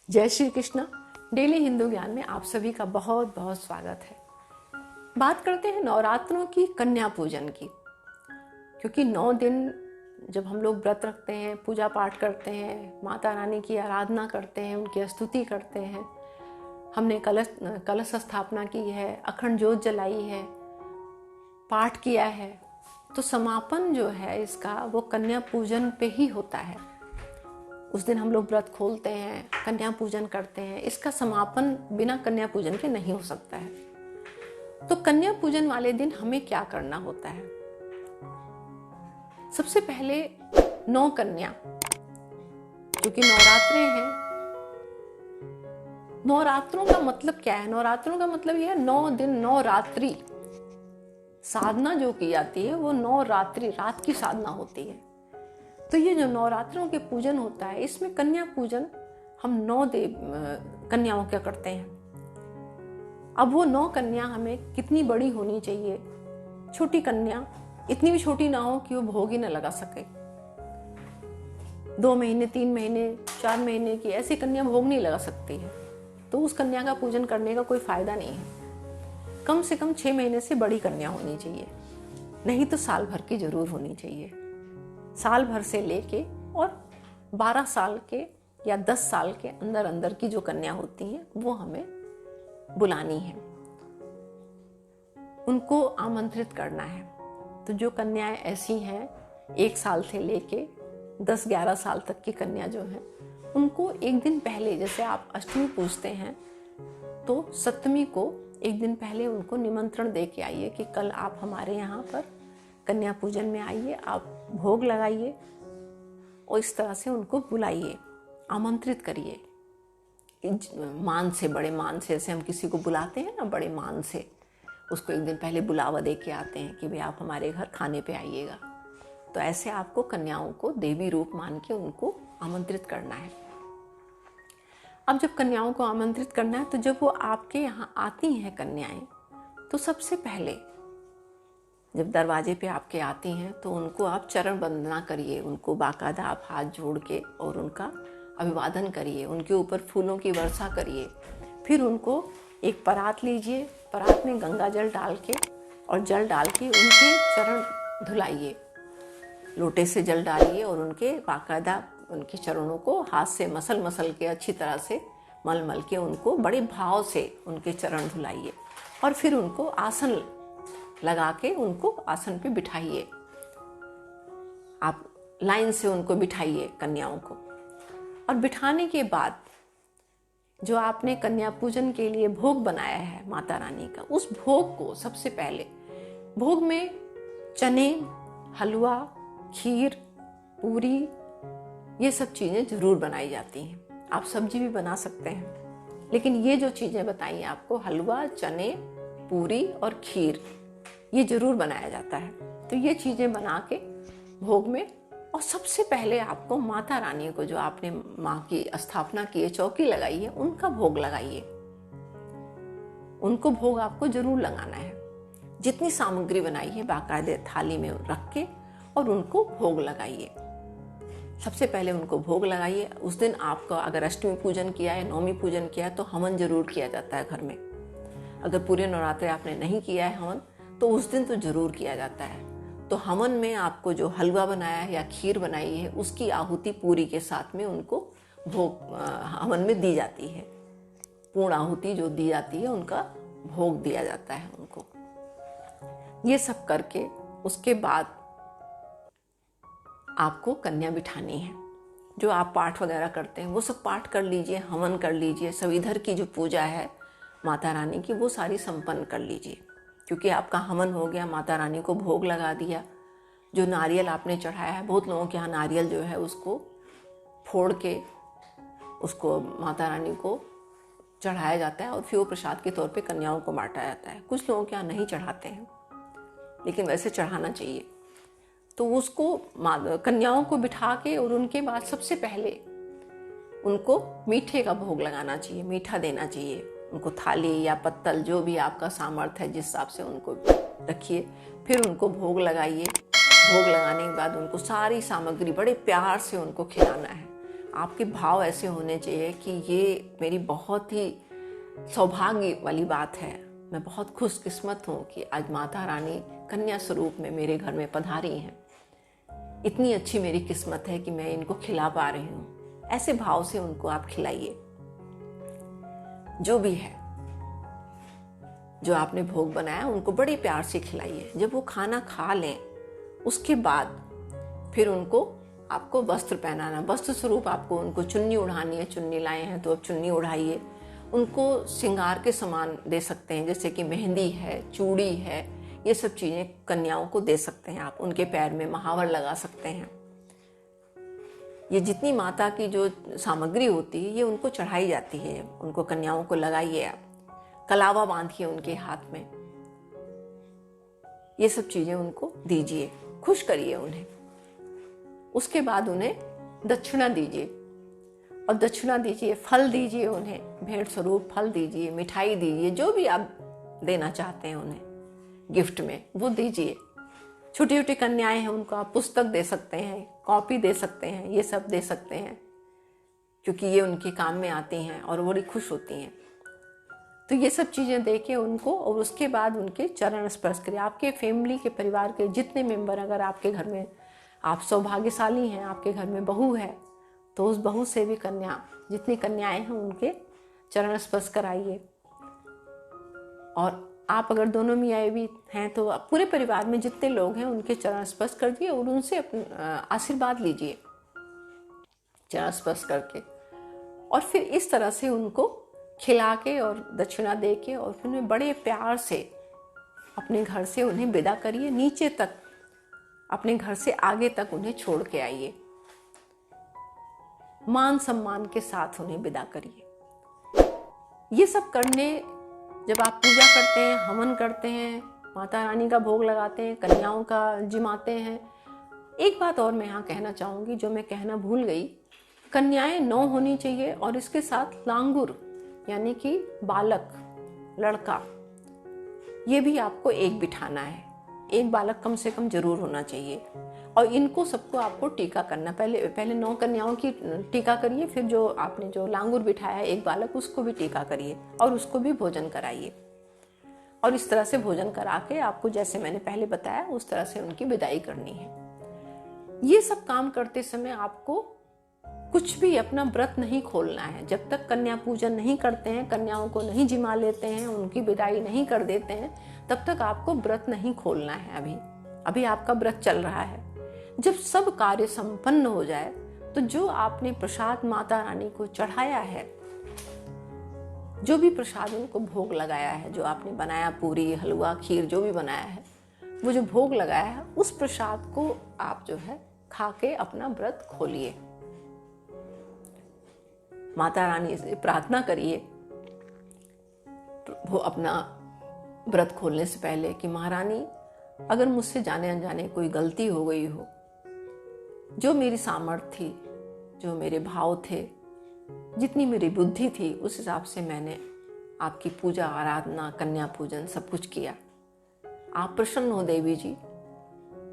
जय श्री कृष्ण। डेली हिंदू ज्ञान में आप सभी का बहुत बहुत स्वागत है। बात करते हैं नवरात्रों की, कन्या पूजन की। क्योंकि 9 दिन जब हम लोग व्रत रखते हैं, पूजा पाठ करते हैं, माता रानी की आराधना करते हैं, उनकी स्तुति करते हैं, हमने कलश स्थापना की है, अखंड ज्योत जलाई है, पाठ किया है, तो समापन जो है इसका वो कन्या पूजन पे ही होता है। उस दिन हम लोग व्रत खोलते हैं, कन्या पूजन करते हैं। इसका समापन बिना कन्या पूजन के नहीं हो सकता है। तो कन्या पूजन वाले दिन हमें क्या करना होता है? सबसे पहले 9 कन्या, क्योंकि नवरात्रे हैं। नवरात्रों का मतलब क्या है? नवरात्रों का मतलब यह है 9 दिन 9 रात्रि साधना जो की जाती है वो 9 रात्रि, रात की साधना होती है। तो ये जो नवरात्रों के पूजन होता है, इसमें कन्या पूजन हम 9 कन्याओं क्या करते हैं। अब वो 9 कन्या हमें कितनी बड़ी होनी चाहिए? छोटी कन्या इतनी भी छोटी ना हो कि वो भोग ही ना लगा सके। 2 महीने, 3 महीने, 4 महीने की ऐसी कन्या भोग नहीं लगा सकती है, तो उस कन्या का पूजन करने का कोई फायदा नहीं है। कम से कम 6 महीने से बड़ी कन्या होनी चाहिए, नहीं तो साल भर की जरूर होनी चाहिए। साल भर से लेके और 12 साल के या 10 साल के अंदर अंदर की जो कन्या होती हैं वो हमें बुलानी है, उनको आमंत्रित करना है। तो जो कन्याएं ऐसी हैं 1 साल से लेके 10-11 साल तक की कन्या जो है, उनको एक दिन पहले, जैसे आप अष्टमी पूजते हैं तो सप्तमी को एक दिन पहले उनको निमंत्रण दे के आइए कि कल आप हमारे यहाँ पर कन्या पूजन में आइए, आप भोग लगाइए, और इस तरह से उनको बुलाइए, आमंत्रित करिए। मान से, बड़े मान से, जैसे हम किसी को बुलाते हैं ना, बड़े मान से उसको एक दिन पहले बुलावा दे के आते हैं कि भाई आप हमारे घर खाने पे आइएगा। तो ऐसे आपको कन्याओं को देवी रूप मान के उनको आमंत्रित करना है। अब जब कन्याओं को आमंत्रित करना है, तो जब वो आपके यहाँ आती हैं कन्याएं, तो सबसे पहले जब दरवाजे पे आपके आती हैं तो उनको आप चरण वंदना करिए, उनको बाकायदा आप हाथ जोड़ के और उनका अभिवादन करिए, उनके ऊपर फूलों की वर्षा करिए। फिर उनको एक परात लीजिए, परात में गंगा जल डाल के और जल डाल के उनके चरण धुलाइए, लोटे से जल डालिए और उनके बाकायदा उनके चरणों को हाथ से मसल के अच्छी तरह से मल के उनको बड़े भाव से उनके चरण धुलाइए। और फिर उनको आसन लगा के उनको आसन पे बिठाइए। आप लाइन से उनको बिठाइए कन्याओं को। और बिठाने के बाद जो आपने कन्या पूजन के लिए भोग बनाया है माता रानी का, उस भोग को सबसे पहले, भोग में चने, हलवा, खीर, पूरी, ये सब चीज़ें जरूर बनाई जाती हैं। आप सब्जी भी बना सकते हैं, लेकिन ये जो चीज़ें बताई आपको, हलवा, चने, पूरी और खीर, ये जरूर बनाया जाता है। तो ये चीज़ें बना के भोग में, और सबसे पहले आपको माता रानी को, जो आपने माँ की स्थापना की है, चौकी लगाई है, उनका भोग लगाइए। उनको भोग आपको जरूर लगाना है। जितनी सामग्री बनाई है बाकायदे थाली में रख के और उनको भोग लगाइए। सबसे पहले उनको भोग लगाइए। उस दिन आपका अगर अष्टमी पूजन किया है, नवमी पूजन किया है, तो हवन जरूर किया जाता है घर में। अगर पूरे नवरात्रे आपने नहीं किया है हवन, तो उस दिन तो जरूर किया जाता है। तो हवन में आपको जो हलवा बनाया है या खीर बनाई है, उसकी आहुति पूरी के साथ में उनको भोग हवन में दी जाती है। पूर्ण आहुति जो दी जाती है, उनका भोग दिया जाता है उनको। ये सब करके उसके बाद आपको कन्या बिठानी है। जो आप पाठ वगैरह करते हैं वो सब पाठ कर लीजिए, हवन कर लीजिए, सब इधर की जो पूजा है माता रानी की वो सारी संपन्न कर लीजिए। क्योंकि आपका हवन हो गया, माता रानी को भोग लगा दिया। जो नारियल आपने चढ़ाया है, बहुत लोगों के यहाँ नारियल जो है उसको फोड़ के उसको माता रानी को चढ़ाया जाता है और फिर वो प्रसाद के तौर पे कन्याओं को बांटा जाता है। कुछ लोगों के यहाँ नहीं चढ़ाते हैं, लेकिन वैसे चढ़ाना चाहिए। तो उसको कन्याओं को बिठा के और उनके बाद सबसे पहले उनको मीठे का भोग लगाना चाहिए, मीठा देना चाहिए। उनको थाली या पत्तल, जो भी आपका सामर्थ्य है जिस हिसाब से उनको रखिए। फिर उनको भोग लगाइए। भोग लगाने के बाद उनको सारी सामग्री बड़े प्यार से उनको खिलाना है। आपके भाव ऐसे होने चाहिए कि ये मेरी बहुत ही सौभाग्य वाली बात है, मैं बहुत खुशकिस्मत हूँ कि आज माता रानी कन्या स्वरूप में मेरे घर में पधारी हैं। इतनी अच्छी मेरी किस्मत है कि मैं इनको खिला पा रही हूँ। ऐसे भाव से उनको आप खिलाइए। जो भी है, जो आपने भोग बनाया उनको बड़े प्यार से खिलाइए। जब वो खाना खा लें उसके बाद फिर उनको आपको वस्त्र पहनाना, वस्त्र स्वरूप आपको उनको चुन्नी उड़ानी है। चुन्नी लाए हैं तो अब चुन्नी उड़ाइए। उनको श्रृंगार के सामान दे सकते हैं, जैसे कि मेहंदी है, चूड़ी है, ये सब चीज़ें कन्याओं को दे सकते हैं आप। उनके पैर में महावर लगा सकते हैं। ये जितनी माता की जो सामग्री होती है ये उनको चढ़ाई जाती है, उनको कन्याओं को लगाइए आप। कलावा बांधिए उनके हाथ में, ये सब चीज़ें उनको दीजिए, खुश करिए उन्हें। उसके बाद उन्हें दक्षिणा दीजिए, और दक्षिणा दीजिए, फल दीजिए उन्हें, भेंट स्वरूप फल दीजिए, मिठाई दीजिए, जो भी आप देना चाहते हैं उन्हें गिफ्ट में वो दीजिए। छोटी छोटी कन्याएं हैं उनको आप पुस्तक दे सकते हैं, कॉपी दे सकते हैं, ये सब दे सकते हैं, क्योंकि ये उनके काम में आती हैं और बड़ी खुश होती हैं। तो ये सब चीज़ें दे के उनको, और उसके बाद उनके चरण स्पर्श करिए। आपके फैमिली के परिवार के जितने मेंबर, अगर आपके घर में आप सौभाग्यशाली हैं, आपके घर में बहू है, तो उस बहू से भी कन्या, जितनी कन्याएं हैं उनके चरण स्पर्श कराइए। और आप अगर दोनों मियाँ भी हैं तो पूरे परिवार में जितने लोग हैं उनके चरण स्पर्श कर दिए और उनसे आशीर्वाद लीजिए चरण स्पर्श करके। और फिर इस तरह से उनको खिला के और दक्षिणा दे के और फिर उन्हें बड़े प्यार से अपने घर से उन्हें विदा करिए। नीचे तक, अपने घर से आगे तक उन्हें छोड़ के आइए। मान सम्मान के साथ उन्हें विदा करिए। ये सब करने, जब आप पूजा करते हैं, हवन करते हैं, माता रानी का भोग लगाते हैं, कन्याओं का जिमाते हैं। एक बात और मैं यहाँ कहना चाहूँगी जो मैं कहना भूल गई, कन्याएं 9 होनी चाहिए और इसके साथ लांगुर यानी कि बालक, लड़का, ये भी आपको एक बिठाना है। एक बालक कम से कम जरूर होना चाहिए। और इनको सबको आपको टीका करना, पहले 9 कन्याओं की टीका करिए, फिर जो आपने जो लांगुर बिठाया है एक बालक, उसको भी टीका करिए और उसको भी भोजन कराइए। और इस तरह से भोजन करा के आपको, जैसे मैंने पहले बताया, उस तरह से उनकी विदाई करनी है। ये सब काम करते समय आपको कुछ भी अपना व्रत नहीं खोलना है। जब तक कन्या पूजन नहीं करते हैं, कन्याओं को नहीं जिमा लेते हैं, उनकी विदाई नहीं कर देते हैं, तब तक आपको व्रत नहीं खोलना है। अभी आपका व्रत चल रहा है। जब सब कार्य संपन्न हो जाए तो जो आपने प्रसाद माता रानी को चढ़ाया है, जो भी प्रसाद उनको भोग लगाया है, जो आपने बनाया, पूरी, हलवा, खीर, जो भी बनाया है, वो जो भोग लगाया है, उस प्रसाद को आप जो है खा के अपना व्रत खोलिए। माता रानी से प्रार्थना करिए वो अपना व्रत खोलने से पहले कि महारानी, अगर मुझसे जाने अनजाने कोई गलती हो गई हो, जो मेरी सामर्थ्य थी, जो मेरे भाव थे, जितनी मेरी बुद्धि थी, उस हिसाब से मैंने आपकी पूजा, आराधना, कन्या पूजन सब कुछ किया। आप प्रसन्न हो देवी जी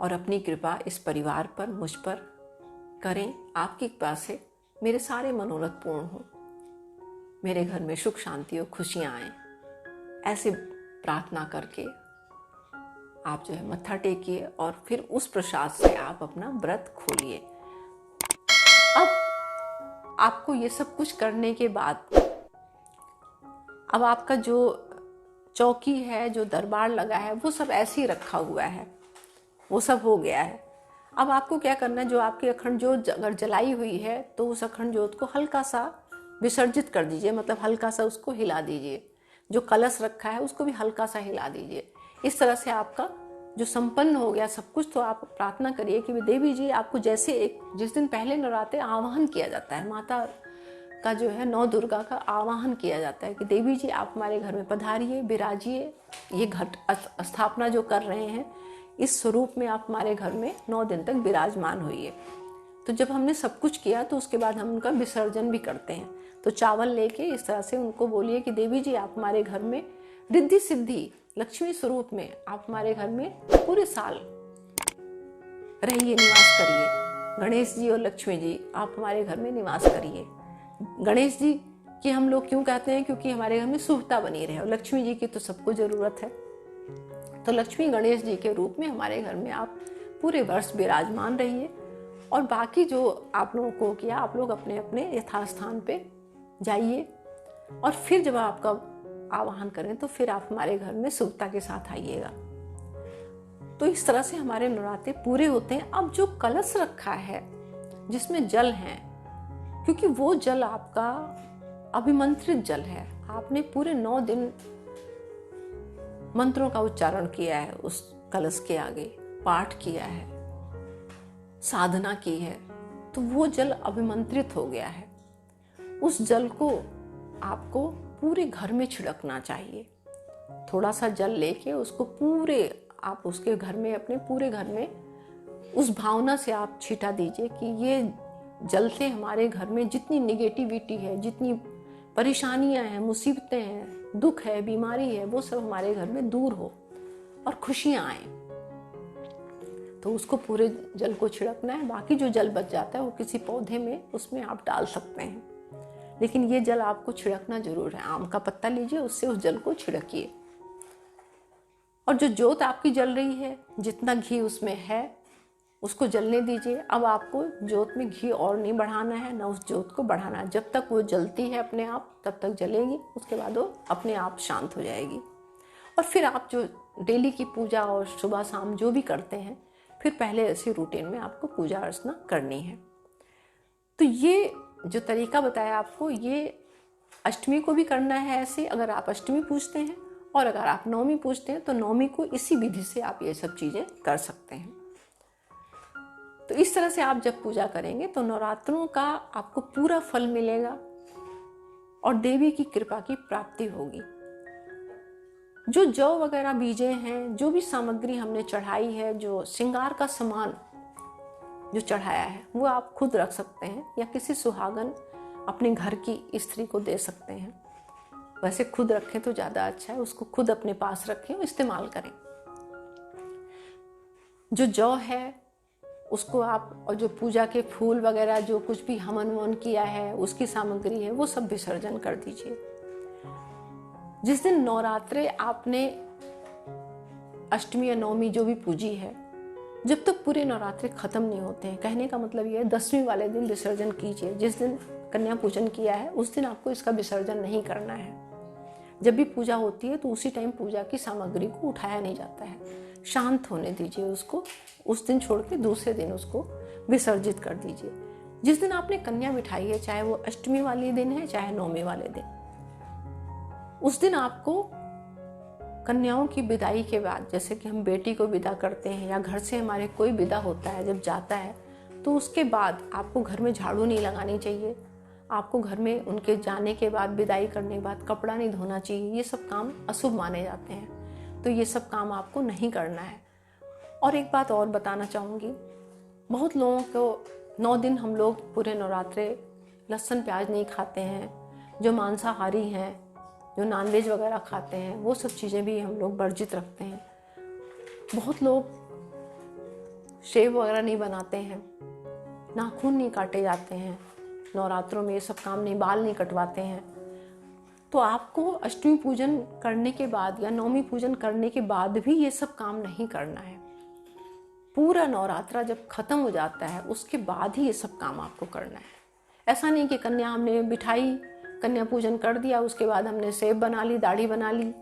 और अपनी कृपा इस परिवार पर, मुझ पर करें। आपकी कृपा से मेरे सारे मनोरथ पूर्ण हो, मेरे घर में सुख शांति और खुशियाँ आएं। ऐसे प्रार्थना करके आप जो है मत्था टेकिए और फिर उस प्रसाद से आप अपना व्रत खोलिए। अब आपको ये सब कुछ करने के बाद, अब आपका जो चौकी है, जो दरबार लगा है, वो सब ऐसे ही रखा हुआ है, वो सब हो गया है। अब आपको क्या करना है, जो आपकी अखंड जोत अगर जलाई हुई है तो उस अखंड जोत को हल्का सा विसर्जित कर दीजिए, मतलब हल्का सा उसको हिला दीजिए। जो कलश रखा है उसको भी हल्का सा हिला दीजिए। इस तरह से आपका जो संपन्न हो गया सब कुछ। तो आप प्रार्थना करिए कि देवी जी, आपको जैसे जिस दिन पहले नवरात्रे आवाहन किया जाता है, माता का जो है 9 दुर्गा का आवाहन किया जाता है कि देवी जी आप हमारे घर में पधारिए, विराजिए। ये घट स्थापना जो कर रहे हैं, इस स्वरूप में आप हमारे घर में 9 दिन तक विराजमान होइए। तो जब हमने सब कुछ किया तो उसके बाद हम उनका विसर्जन भी करते हैं। तो चावल लेके इस तरह से उनको बोलिए कि देवी जी आप हमारे घर में रिद्धि सिद्धि लक्ष्मी स्वरूप में आप हमारे घर में पूरे साल रहिए, निवास करिए। गणेश जी और लक्ष्मी जी आप हमारे घर में निवास करिए। गणेश जी की हम लोग क्यों कहते हैं, क्योंकि हमारे घर में शुभता बनी रहे, और लक्ष्मी जी की तो सबको ज़रूरत है। तो लक्ष्मी गणेश जी के रूप में हमारे घर में आप पूरे वर्ष विराजमान रहिए। और बाकी जो आप लोगों को किया, आप लोग अपने अपने यथास्थान पे जाइए, और फिर जब आपका आवाहन करें तो फिर आप हमारे घर में शुभता के साथ आइएगा। तो इस तरह से हमारे नवरात्रे पूरे होते हैं। अब जो कलश रखा है जिसमें जल है, क्योंकि वो जल आपका अभिमंत्रित जल है, आपने पूरे 9 दिन मंत्रों का उच्चारण किया है, उस कलश के आगे पाठ किया है, साधना की है, तो वो जल अभिमंत्रित हो गया है। उस जल को आपको पूरे घर में छिड़कना चाहिए। थोड़ा सा जल लेके उसको पूरे आप उसके घर में, अपने पूरे घर में उस भावना से आप छीटा दीजिए कि ये जल से हमारे घर में जितनी निगेटिविटी है, जितनी परेशानियां हैं, मुसीबतें हैं, दुख है, बीमारी है, वो सब हमारे घर में दूर हो और खुशियां आए। तो उसको पूरे जल को छिड़कना है। बाकी जो जल बच जाता है वो किसी पौधे में, उसमें आप डाल सकते हैं, लेकिन ये जल आपको छिड़कना जरूर है। आम का पत्ता लीजिए, उससे उस जल को छिड़किए। और जो जोत आपकी जल रही है, जितना घी उसमें है उसको जलने दीजिए। अब आपको जोत में घी और नहीं बढ़ाना है, ना उस जोत को बढ़ाना है। जब तक वो जलती है अपने आप तब तक जलेगी, उसके बाद वो अपने आप शांत हो जाएगी। और फिर आप जो डेली की पूजा और सुबह शाम जो भी करते हैं, फिर पहले ऐसे रूटीन में आपको पूजा अर्चना करनी है। तो ये जो तरीका बताया आपको, ये अष्टमी को भी करना है ऐसे, अगर आप अष्टमी पूजते हैं, और अगर आप नवमी पूजते हैं तो नवमी को इसी विधि से आप ये सब चीज़ें कर सकते हैं। तो इस तरह से आप जब पूजा करेंगे तो नवरात्रों का आपको पूरा फल मिलेगा और देवी की कृपा की प्राप्ति होगी। जो जौ वगैरह बीजे हैं, जो भी सामग्री हमने चढ़ाई है, जो श्रृंगार का सामान जो चढ़ाया है, वो आप खुद रख सकते हैं या किसी सुहागन अपने घर की स्त्री को दे सकते हैं। वैसे खुद रखें तो ज़्यादा अच्छा है, उसको खुद अपने पास रखें और इस्तेमाल करें। जो जौ है उसको आप, और जो पूजा के फूल वगैरह जो कुछ भी हवन ववन किया है, उसकी सामग्री है, वो सब विसर्जन कर दीजिए। जिस दिन नवरात्रे आपने अष्टमी या नवमी जो भी पूजी है, जब तक पूरे नवरात्रे खत्म नहीं होते हैं, कहने का मतलब ये है 10वीं वाले दिन विसर्जन कीजिए। जिस दिन कन्या पूजन किया है उस दिन आपको इसका विसर्जन नहीं करना है। जब भी पूजा होती है तो उसी टाइम पूजा की सामग्री को उठाया नहीं जाता है, शांत होने दीजिए उसको। उस दिन छोड़ के दूसरे दिन उसको विसर्जित कर दीजिए। जिस दिन आपने कन्या बिठाई है, चाहे वो अष्टमी वाले दिन है चाहे नवमी वाले दिन, उस दिन आपको कन्याओं की विदाई के बाद, जैसे कि हम बेटी को विदा करते हैं या घर से हमारे कोई विदा होता है जब जाता है, तो उसके बाद आपको घर में झाड़ू नहीं लगानी चाहिए। आपको घर में उनके जाने के बाद, विदाई करने के बाद कपड़ा नहीं धोना चाहिए। ये सब काम अशुभ माने जाते हैं, तो ये सब काम आपको नहीं करना है। और एक बात और बताना चाहूँगी, बहुत लोगों को 9 दिन हम लोग पूरे नवरात्रे लहसुन प्याज नहीं खाते हैं। जो मांसाहारी हैं, जो नॉनवेज वगैरह खाते हैं, वो सब चीज़ें भी हम लोग वर्जित रखते हैं। बहुत लोग शेव वगैरह नहीं बनाते हैं, नाखून नहीं काटे जाते हैं नवरात्रों में, ये सब काम नहीं, बाल नहीं कटवाते हैं। तो आपको अष्टमी पूजन करने के बाद या नवमी पूजन करने के बाद भी ये सब काम नहीं करना है। पूरा नवरात्रा जब खत्म हो जाता है उसके बाद ही ये सब काम आपको करना है। ऐसा नहीं कि कन्या हमने बिठाई, कन्या पूजन कर दिया, उसके बाद हमने सेब बना ली, दाढ़ी बना ली,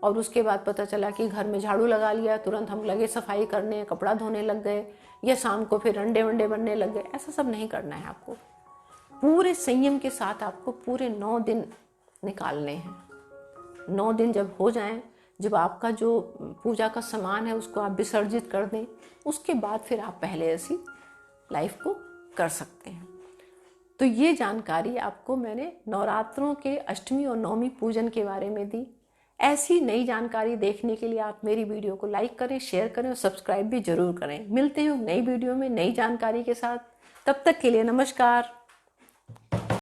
और उसके बाद पता चला कि घर में झाड़ू लगा लिया, तुरंत हम लगे सफाई करने, कपड़ा धोने लग गए, या शाम को फिर अंडे वंडे बनने लग गए। ऐसा सब नहीं करना है आपको। पूरे संयम के साथ आपको पूरे 9 दिन निकालने हैं। 9 दिन जब हो जाएं, जब आपका जो पूजा का सामान है उसको आप विसर्जित कर दें, उसके बाद फिर आप पहले ऐसी लाइफ को कर सकते हैं। तो ये जानकारी आपको मैंने नवरात्रों के अष्टमी और नवमी पूजन के बारे में दी। ऐसी नई जानकारी देखने के लिए आप मेरी वीडियो को लाइक करें, शेयर करें और सब्सक्राइब भी जरूर करें। मिलते हैं नई वीडियो में नई जानकारी के साथ। तब तक के लिए नमस्कार।